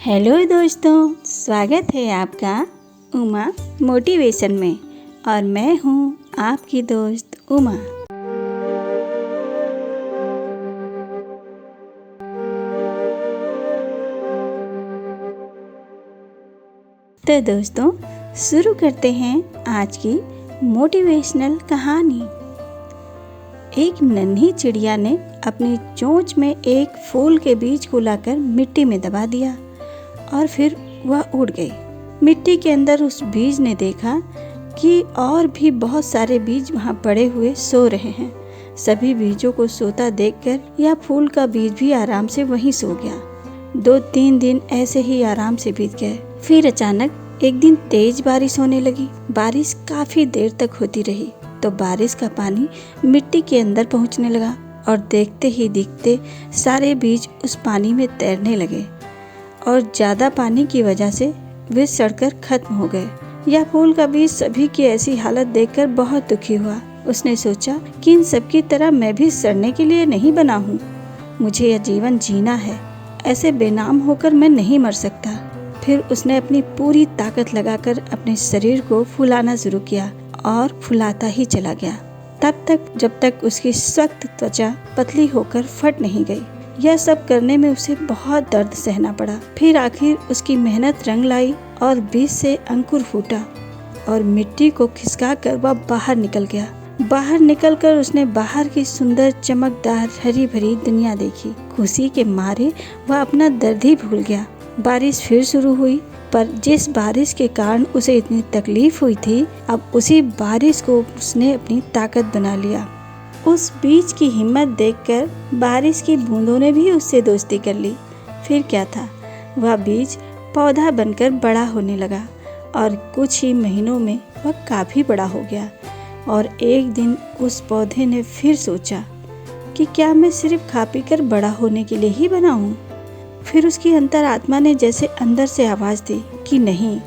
Hello दोस्तों, स्वागत है आपका उमा मोटिवेशन में। और मैं हूँ आपकी दोस्त उमा। तो दोस्तों, शुरू करते हैं आज की मोटिवेशनल कहानी। एक नन्ही चिड़िया ने अपनी चोंच में एक फूल के बीज को लाकर मिट्टी में दबा दिया और फिर वह उड़ गई। मिट्टी के अंदर उस बीज ने देखा कि और भी बहुत सारे बीज वहाँ पड़े हुए सो रहे हैं। सभी बीजों को सोता देखकर यह फूल का बीज भी आराम से वहीं सो गया। 2-3 दिन ऐसे ही आराम से बीत गए। फिर अचानक एक दिन तेज बारिश होने लगी। बारिश काफी देर तक होती रही तो बारिश का पानी मिट्टी के अंदर पहुँचने लगा और देखते ही दिखते सारे बीज उस पानी में तैरने लगे और ज़्यादा पानी की वजह से वे सड़कर खत्म हो गए। यह फूल का बीज सभी की ऐसी हालत देखकर बहुत दुखी हुआ। उसने सोचा कि इन सब की तरह मैं भी सड़ने के लिए नहीं बना हूँ। मुझे यह जीवन जीना है, ऐसे बेनाम होकर मैं नहीं मर सकता। फिर उसने अपनी पूरी ताकत लगाकर अपने शरीर को फुलाना शुरू किया और फुलाता ही चला गया, तब तक जब तक उसकी सख्त त्वचा पतली होकर फट नहीं गई। यह सब करने में उसे बहुत दर्द सहना पड़ा। फिर आखिर उसकी मेहनत रंग लाई और बीज से अंकुर फूटा और मिट्टी को खिसकाकर वह बाहर निकल गया। बाहर निकलकर उसने बाहर की सुंदर चमकदार हरी भरी दुनिया देखी। खुशी के मारे वह अपना दर्द ही भूल गया। बारिश फिर शुरू हुई, पर जिस बारिश के कारण उसे इतनी तकलीफ हुई थी, अब उसी बारिश को उसने अपनी ताकत बना लिया। उस बीज की हिम्मत देखकर बारिश की बूंदों ने भी उससे दोस्ती कर ली। फिर क्या था, वह बीज पौधा बनकर बड़ा होने लगा और कुछ ही महीनों में वह काफ़ी बड़ा हो गया। और एक दिन उस पौधे ने फिर सोचा कि क्या मैं सिर्फ खा पी कर बड़ा होने के लिए ही बना हूँ। फिर उसकी अंतरात्मा ने जैसे अंदर से आवाज़ दी कि नहीं,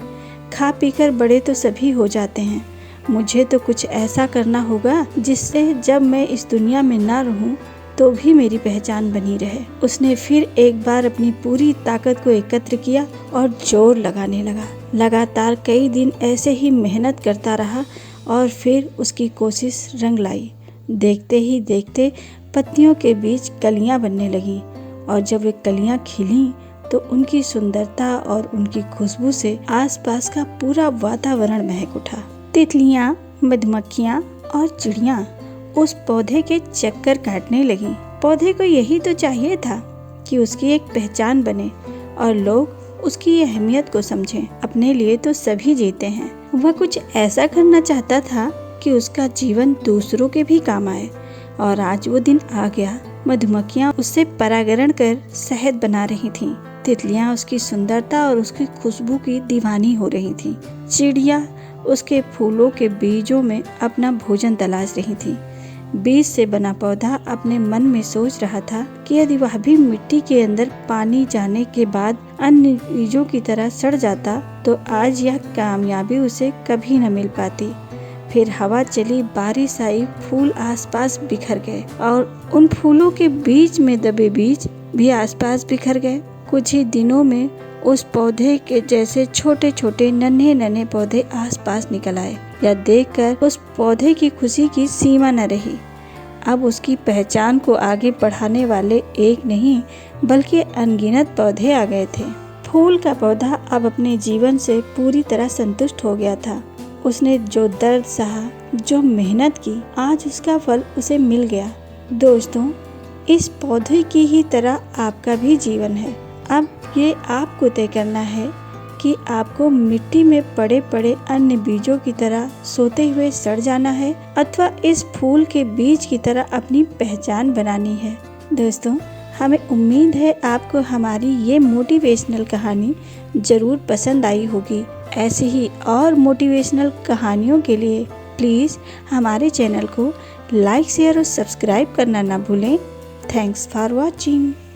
खा पी कर बड़े तो सभी हो जाते हैं, मुझे तो कुछ ऐसा करना होगा जिससे जब मैं इस दुनिया में ना रहूं तो भी मेरी पहचान बनी रहे। उसने फिर एक बार अपनी पूरी ताकत को एकत्र किया और जोर लगाने लगा। लगातार कई दिन ऐसे ही मेहनत करता रहा और फिर उसकी कोशिश रंग लाई। देखते ही देखते पत्तियों के बीच कलियां बनने लगी और जब वे कलियां खिलीं तो उनकी सुंदरता और उनकी खुशबू से आसपास का पूरा वातावरण महक उठा। तितलियां, मधुमक्खियां और चिड़ियां उस पौधे के चक्कर काटने लगीं। पौधे को यही तो चाहिए था कि उसकी एक पहचान बने और लोग उसकी अहमियत को समझें। अपने लिए तो सभी जीते हैं, वह कुछ ऐसा करना चाहता था कि उसका जीवन दूसरों के भी काम आए। और आज वो दिन आ गया। मधुमक्खियां उससे परागण कर शहद बना रही थीं। तितलियां उसकी सुंदरता और उसकी खुशबू की दीवानी हो रही थीं। चिड़िया उसके फूलों के बीजों में अपना भोजन तलाश रही थी। बीज से बना पौधा अपने मन में सोच रहा था कि यदि वह भी मिट्टी के अंदर पानी जाने के बाद अन्य बीजों की तरह सड़ जाता तो आज यह कामयाबी उसे कभी न मिल पाती। फिर हवा चली, बारिश आई, फूल आसपास बिखर गए और उन फूलों के बीच में दबे बीज भी आसपास बिखर गए। कुछ ही दिनों में उस पौधे के जैसे छोटे छोटे नन्हे नन्हे पौधे आसपास निकल आए। यह देखकर उस पौधे की खुशी की सीमा न रही। अब उसकी पहचान को आगे बढ़ाने वाले एक नहीं बल्कि अनगिनत पौधे आ गए थे। फूल का पौधा अब अपने जीवन से पूरी तरह संतुष्ट हो गया था। उसने जो दर्द सहा, जो मेहनत की, आज उसका फल उसे मिल गया। दोस्तों, इस पौधे की ही तरह आपका भी जीवन है। अब ये आपको तय करना है कि आपको मिट्टी में पड़े पड़े अन्य बीजों की तरह सोते हुए सड़ जाना है अथवा इस फूल के बीज की तरह अपनी पहचान बनानी है। दोस्तों, हमें उम्मीद है आपको हमारी ये मोटिवेशनल कहानी ज़रूर पसंद आई होगी। ऐसी ही और मोटिवेशनल कहानियों के लिए प्लीज़ हमारे चैनल को लाइक, शेयर और सब्सक्राइब करना ना भूलें। Thanks for watching.